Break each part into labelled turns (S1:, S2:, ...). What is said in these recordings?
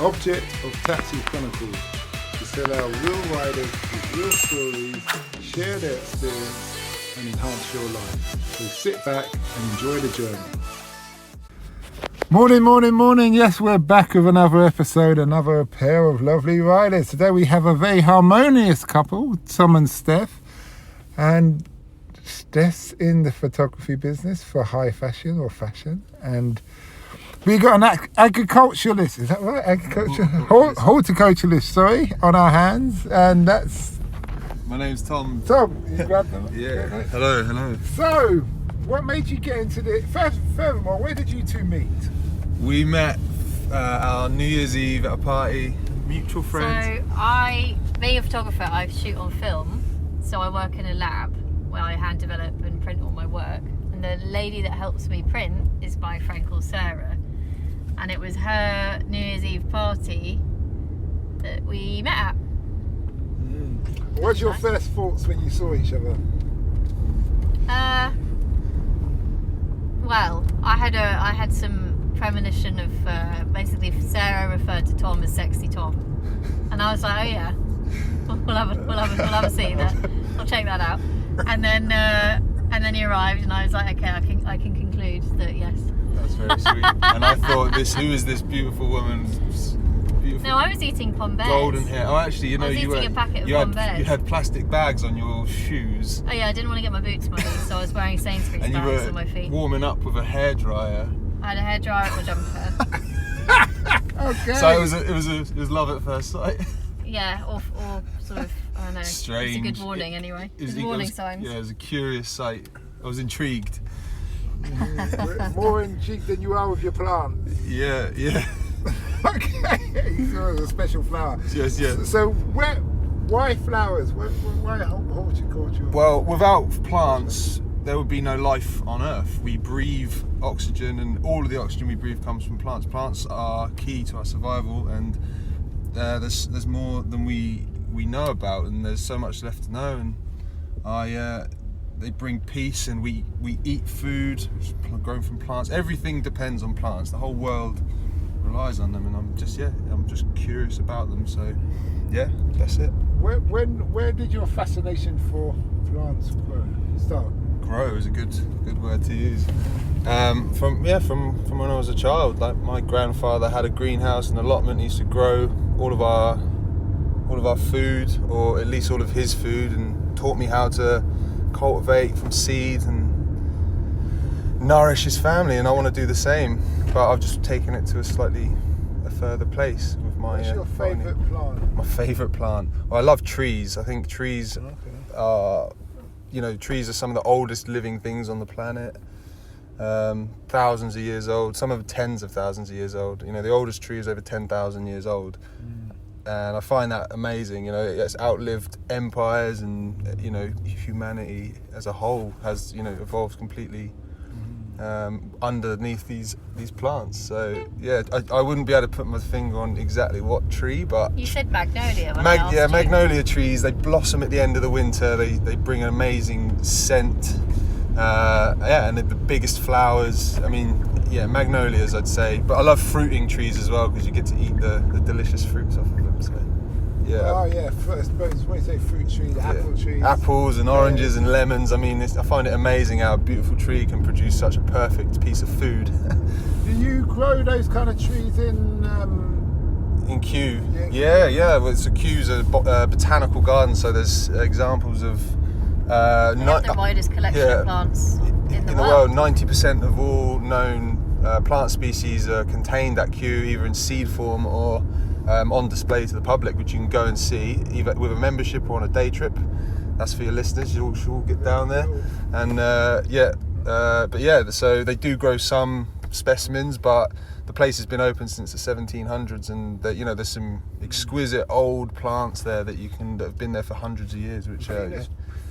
S1: object of Taxi Chronicles is to allow real riders with real stories share their experience and enhance your life. So sit back and enjoy the journey. Morning. Yes, we're back with another episode, another pair of lovely riders. Today we have a very harmonious couple, Tom and Steph. And Steph's in the photography business for high fashion or fashion. And we got an agriculturalist, is that right? Horticulturalist, sorry, on our hands. And that's...
S2: My name's Tom.
S1: Tom, you grabbed them?
S2: Yeah. Hello.
S1: So, what made you get into the... Furthermore, where did you two meet?
S2: We met our New Year's Eve at a party, mutual friend.
S3: So, being a photographer, I shoot on film. So I work in a lab where I hand develop and print all my work. And the lady that helps me print is my friend called Sarah. And it was her New Year's Eve party that we met at.
S1: What's your first thoughts when you saw each other?
S3: Well, I had some premonition of basically Sarah referred to Tom as Sexy Tom, and I was like, oh yeah, we'll have a scene there. I'll check that out. And then he arrived, and I was like, okay, I can conclude that yes.
S2: That's very sweet. And I thought, who is this beautiful woman? Beautiful.
S3: No, I was eating Pombears.
S2: Golden hair. Oh, actually, you know,
S3: I was eating a packet of Pombears.
S2: You had plastic bags on your shoes.
S3: Oh yeah, I didn't want to get my boots muddy, so I was wearing Sainsbury's
S2: and
S3: bags on my feet.
S2: And you were warming up with a hairdryer.
S3: I had a hairdryer at my jumper.
S1: Okay.
S2: So it was love at first sight.
S3: Yeah, or sort of, I don't know.
S2: Strange.
S3: It's a good warning anyway. It's warning signs.
S2: Yeah, it was a curious sight. I was intrigued.
S1: More intrigued than you are with your plant.
S2: Yeah.
S1: Okay, so it was a special flower.
S2: Yes.
S1: So why flowers? Why horticulture?
S2: Well, without plants, there would be no life on Earth. We breathe oxygen, and all of the oxygen we breathe comes from plants. Plants are key to our survival, and there's more than we know about, and there's so much left to know. And they bring peace, and we eat food grown from plants. Everything depends on plants. The whole world relies on them, and I'm just curious about them. So yeah, that's it.
S1: Where did your fascination for plants start?
S2: Grow is a good word to use. From when I was a child. Like, my grandfather had a greenhouse, an allotment. He used to grow all of our food, or at least all of his food, and taught me how to cultivate from seeds and nourish his family. And I want to do the same, but I've just taken it to a further place with my.
S1: What's your favourite plant?
S2: My favourite plant. Well, I love trees. I think trees are. Trees are some of the oldest living things on the planet. Thousands of years old, some of tens of thousands of years old. The oldest tree is over 10,000 years old. And I find that amazing. It's outlived empires, and humanity as a whole has evolved completely underneath these plants. So yeah, I wouldn't be able to put my finger on exactly what tree, but
S3: you said magnolia.
S2: Magnolia trees. They blossom at the end of the winter. They bring an amazing scent. And the biggest flowers. I mean, yeah, magnolias, I'd say. But I love fruiting trees as well, because you get to eat the delicious fruits off of them. So yeah.
S1: Oh yeah, when you say fruit trees, apple trees.
S2: Apples and oranges and lemons. I mean, I find it amazing how a beautiful tree can produce such a perfect piece of food.
S1: Do you grow those kind of trees in
S2: Kew? Yeah. Well, Kew's a botanical garden, so there's examples of.
S3: The widest collection of plants in the world.
S2: 90% of all known plant species are contained at Kew, either in seed form or on display to the public, which you can go and see either with a membership or on a day trip. That's for your listeners. You should all get down there. And so they do grow some specimens, but the place has been open since the 1700s, and there's some exquisite old plants there that have been there for hundreds of years, which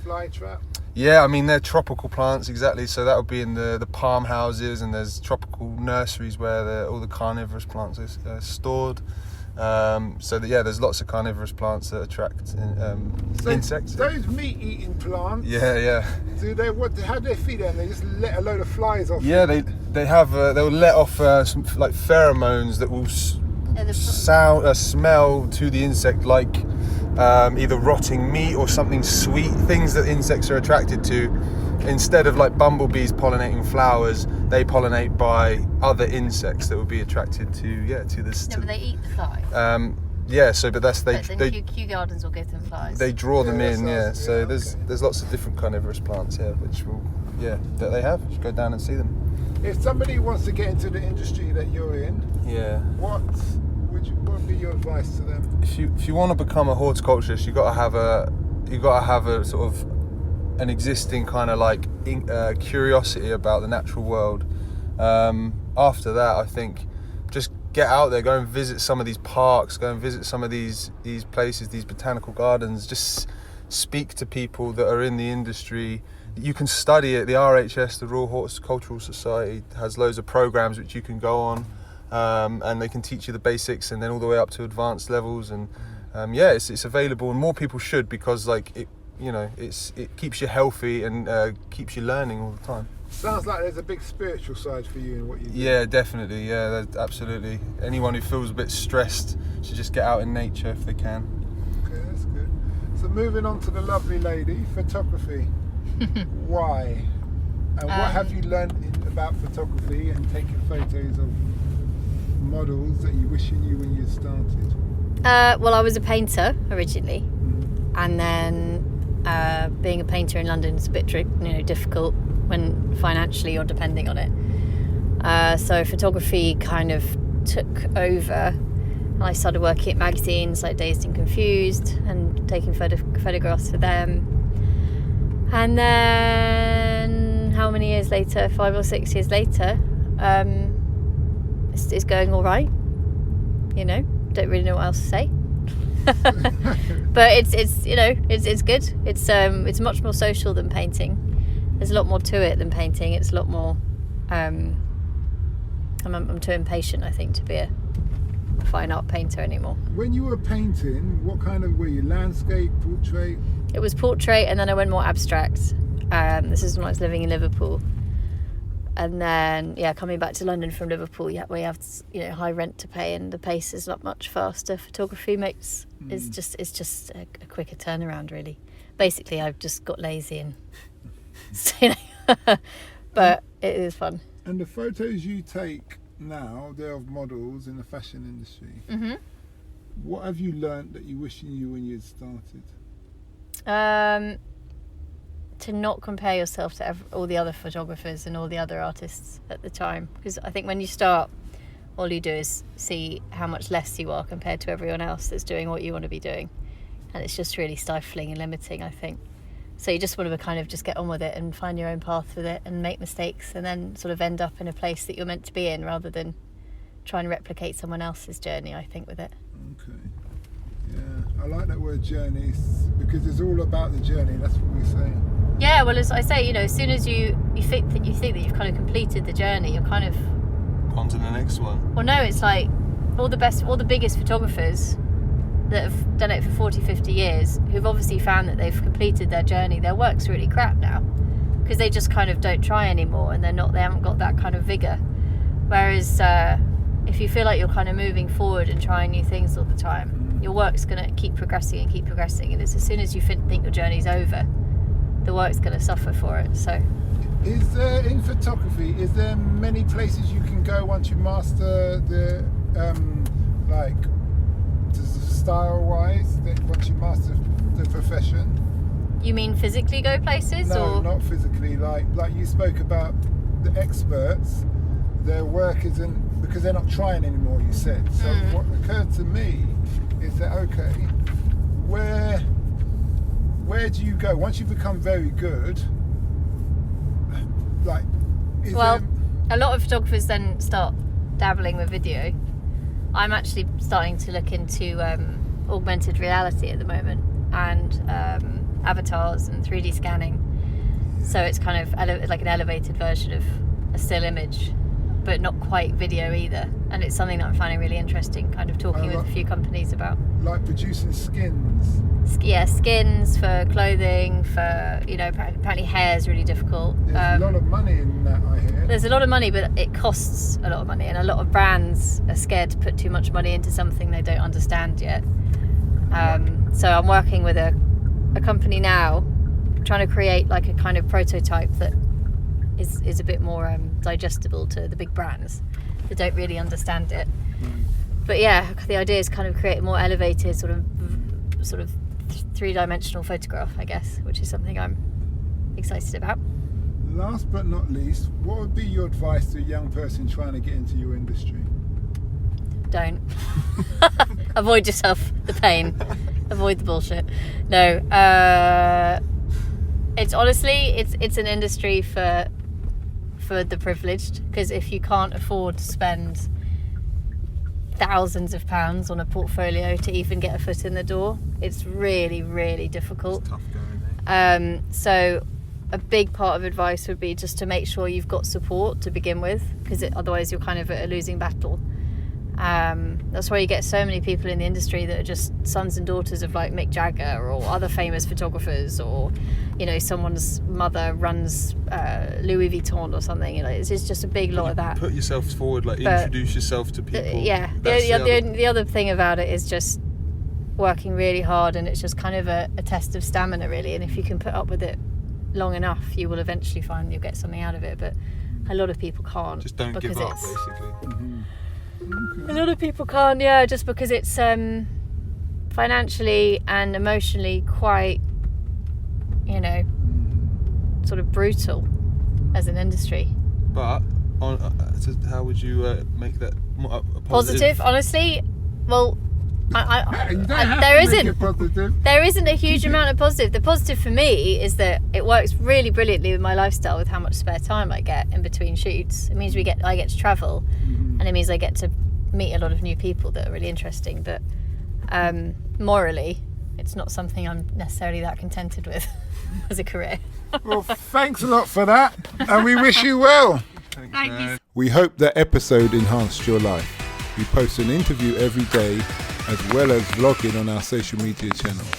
S1: fly trap.
S2: Yeah, I mean, they're tropical plants, exactly. So that would be in the palm houses, and there's tropical nurseries where all the carnivorous plants are stored. There's lots of carnivorous plants that attract insects.
S1: Those meat-eating plants.
S2: Yeah.
S1: How do they feed them? They just let a load of flies off.
S2: Yeah, they'll let off some like pheromones that will smell to the insect, like either rotting meat or something sweet, things that insects are attracted to. Instead of like bumblebees pollinating flowers, they pollinate by other insects that would be attracted to this.
S3: Yeah, but they eat the fly. Kew Gardens will give them flies.
S2: They draw them in,
S1: nice.
S2: So there's lots of different carnivorous plants here, that they have. Just go down and see them.
S1: If somebody wants to get into the industry that you're in, what would be your advice to them?
S2: If you want to become a horticulturist, you got to have a sort of an existing kind of like curiosity about the natural world. After that, I think just get out there, go and visit some of these parks, go and visit some of these places, these botanical gardens. Just speak to people that are in the industry. You can study it. The RHS, the Royal Horticultural Society, has loads of programs which you can go on, and they can teach you the basics and then all the way up to advanced levels. And it's available, and more people should, because like it keeps you healthy and keeps you learning all the time.
S1: Sounds like there's a big spiritual side for you in what you do.
S2: Yeah, definitely. Yeah, absolutely. Anyone who feels a bit stressed should just get out in nature if they can.
S1: Okay, that's good. So moving on to the lovely lady, photography. Why? And what have you learned about photography and taking photos of models that you wish you knew when you started?
S3: Well, I was a painter originally, and then being a painter in London is a bit difficult when financially you're depending on it. So photography kind of took over, and I started working at magazines like Dazed and Confused and taking photographs for them. And then how many years later, 5 or 6 years later, it's going all right. Don't really know what else to say. But it's good. It's much more social than painting. There's a lot more to it than painting. It's a lot more. I'm too impatient, I think, to be a fine art painter anymore.
S1: When you were painting, what kind of were you? Landscape, portrait?
S3: It was portrait, and then I went more abstract. This is when I was living in Liverpool, and then coming back to London from Liverpool, we have high rent to pay, and the pace is not much faster. Photography it's just a quicker turnaround, really. Basically, I've just got lazy and but it is fun.
S1: And the photos you take now, they're of models in the fashion industry. Mm-hmm. What have you learnt that you wish you knew when you had started?
S3: To not compare yourself to all the other photographers and all the other artists at the time, because I think when you start, all you do is see how much less you are compared to everyone else that's doing what you want to be doing, and it's just really stifling and limiting, I think. So you just want to kind of just get on with it and find your own path with it and make mistakes, and then sort of end up in a place that you're meant to be in, rather than try and replicate someone else's journey, I think, with it.
S1: Okay. Yeah, I like that word journey, because it's all about the journey. That's what we say.
S3: Yeah, well, as I say, as soon as you think that you've kind of completed the journey, you're kind of
S2: on to the next one.
S3: Well, no, it's like all the biggest photographers that have done it for 40, 50 years, who've obviously found that they've completed their journey. Their work's really crap now, because they just kind of don't try anymore, and they haven't got that kind of vigor. Whereas if you feel like you're kind of moving forward and trying new things all the time, your work's going to keep progressing, and it's as soon as you think your journey's over, the work's going to suffer for it. So
S1: is there, in photography, is there many places you can go once you master the style wise, once you master the profession?
S3: You mean physically go places?
S1: No,
S3: or
S1: not physically. Like you spoke about the experts, their work isn't, because they're not trying anymore, you said. So what occurred to me is that, okay, where do you go once you become very good?
S3: A lot of photographers then start dabbling with video. I'm actually starting to look into augmented reality at the moment, and avatars and 3D scanning. So it's kind of like an elevated version of a still image. but not quite video either. And it's something that I'm finding really interesting, kind of talking with a few companies about.
S1: Like producing skins.
S3: Yeah, skins for clothing, for, you know, apparently hair is really difficult.
S1: There's a lot of money in that, I hear.
S3: There's a lot of money, but it costs a lot of money, and a lot of brands are scared to put too much money into something they don't understand yet. So I'm working with a company now, trying to create like a kind of prototype that is a bit more digestible to the big brands that don't really understand it. But yeah, the idea is kind of create a more elevated sort of three-dimensional photograph, I guess, which is something I'm excited about.
S1: Last but not least, what would be your advice to a young person trying to get into your industry?
S3: Don't. Avoid yourself the pain. Avoid the bullshit. No. It's honestly, it's an industry for the privileged, because if you can't afford to spend thousands of pounds on a portfolio to even get a foot in the door, it's really, really difficult.
S2: It's tough going, eh?
S3: So a big part of advice would be just to make sure you've got support to begin with, because otherwise you're kind of at a losing battle. That's why you get so many people in the industry that are just sons and daughters of like Mick Jagger or other famous photographers, or, you know, someone's mother runs Louis Vuitton or something. You know, it's just a big lot of that.
S2: Put yourself forward, like introduce yourself to people.
S3: Yeah, the other thing about it is just working really hard, and it's just kind of a test of stamina, really. And if you can put up with it long enough, you will eventually find you'll get something out of it. But a lot of people can't.
S2: Just don't give up, basically.
S3: A lot of people can't, just because it's financially and emotionally quite, you know, sort of brutal as an industry.
S2: But how would you make that more
S3: positive? Honestly, well, there isn't a huge amount of positive. The positive for me is that it works really brilliantly with my lifestyle, with how much spare time I get in between shoots. It means I get to travel, and it means I get to meet a lot of new people that are really interesting. But morally, it's not something I'm necessarily that contented with as a career.
S1: Well, thanks a lot for that, and we wish you well.
S3: Thank you.
S1: We hope that episode enhanced your life. We post an interview every day, as well as vlogging on our social media channels.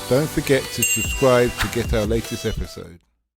S1: Don't forget to subscribe to get our latest episode.